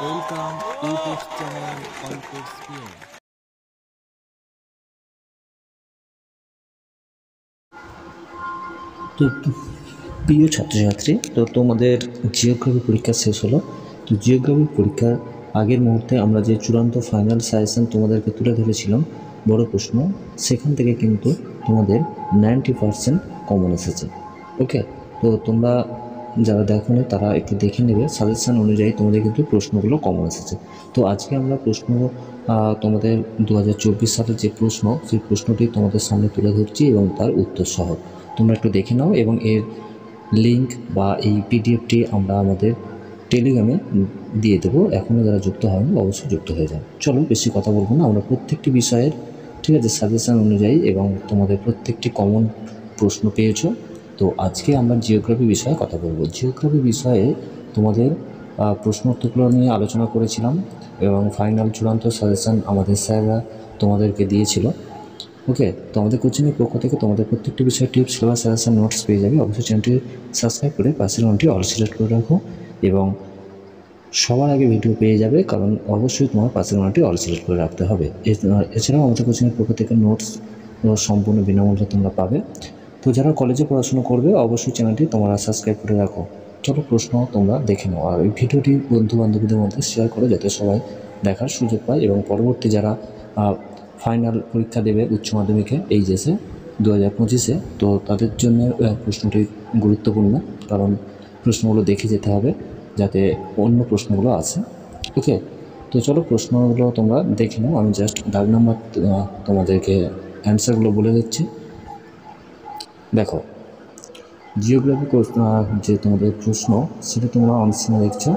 Welcome YouTube channel Alpex PM. তো প্রিয় ছাত্রছাত্রী, তো তোমাদের জিওগ্রাফি পরীক্ষা শেষ হলো। তো জিওগ্রাফি পরীক্ষার আগের মুহূর্তে আমরা যে চূড়ান্ত ফাইনাল সাজেশন তোমাদেরকে তুলে ধরেছিলাম বড় প্রশ্ন, সেখান থেকে কিন্তু তোমাদের 90% কমন এসেছে। ওকে, তো তোমরা যারা দেখোনি তারা একটু দেখে নেবে, সাজেশন অনুযায়ী তোমাদের কিন্তু প্রশ্নগুলো কমন এসেছে। তো আজকে আমরা প্রশ্ন তোমাদের 2024 সালের যে প্রশ্ন, সেই প্রশ্নটি তোমাদের সামনে তুলে ধরছি এবং তার উত্তর সহ তোমরা একটু দেখে নাও। এবং এর লিঙ্ক বা এই পিডিএফটি আমরা আমাদের টেলিগ্রামে দিয়ে দেবো। এখনও যারা যুক্ত হয়নি অবশ্যই যুক্ত হয়ে যান। চলো বেশি কথা বলবো না, আমরা প্রত্যেকটি বিষয়ের ঠিক আছে সাজেশন অনুযায়ী এবং তোমাদের প্রত্যেকটি কমন প্রশ্ন পেয়েছো। তো আজকে আমরা জিওগ্রাফি বিষয়ে কথা বলবো। জিওগ্রাফি বিষয়ে তোমাদের প্রশ্ন উত্তরগুলো নিয়ে আলোচনা করেছিলাম এবং ফাইনাল চূড়ান্ত সাজেশন আমাদের স্যাররা তোমাদেরকে দিয়েছিল। ওকে, তো আমাদের কোচিংয়ের পক্ষ থেকে তোমাদের প্রত্যেকটি বিষয়ে টিপস, সিলেবাস, সাজেশন, নোটস পেয়ে যাবে। অবশ্যই চ্যানেলটি সাবস্ক্রাইব করে পাশের ঘন্টি অল সিলেক্ট করে রাখো এবং সবার আগে ভিডিও পেয়ে যাবে, কারণ অবশ্যই তোমার পাশের ঘন্টি অল সিলেক্ট করে রাখতে হবে। এছাড়াও আমাদের কোচিংয়ের পক্ষ থেকে নোটস সম্পূর্ণ বিনামূল্যে তোমরা পাবে। তো যারা কলেজে পড়াশোনা করবে অবশ্যই চ্যানেলটি তোমরা সাবস্ক্রাইব করে রাখো। চলো প্রশ্ন তোমরা দেখে নাও, আর এই ভিডিওটি বন্ধু বান্ধবীদের মধ্যে শেয়ার করো যাতে সবাই দেখার সুযোগ পায় এবং পরবর্তী যারা ফাইনাল পরীক্ষা দেবে উচ্চ মাধ্যমিকে এইচএসে 2025-এ, তো তাদের জন্য প্রশ্নটি গুরুত্বপূর্ণ, কারণ প্রশ্নগুলো দেখে যেতে হবে যাতে অন্য প্রশ্নগুলো আসে। ওকে, তো চলো প্রশ্নগুলো তোমরা দেখে নাও। আমি জাস্ট দাগ নাম্বার তোমাদেরকে অ্যান্সারগুলো বলে দিচ্ছি। দেখো, জিওগ্রাফি যে তোমাদের প্রশ্ন সেটা তোমরা অনস্ক্রিনে দেখছো।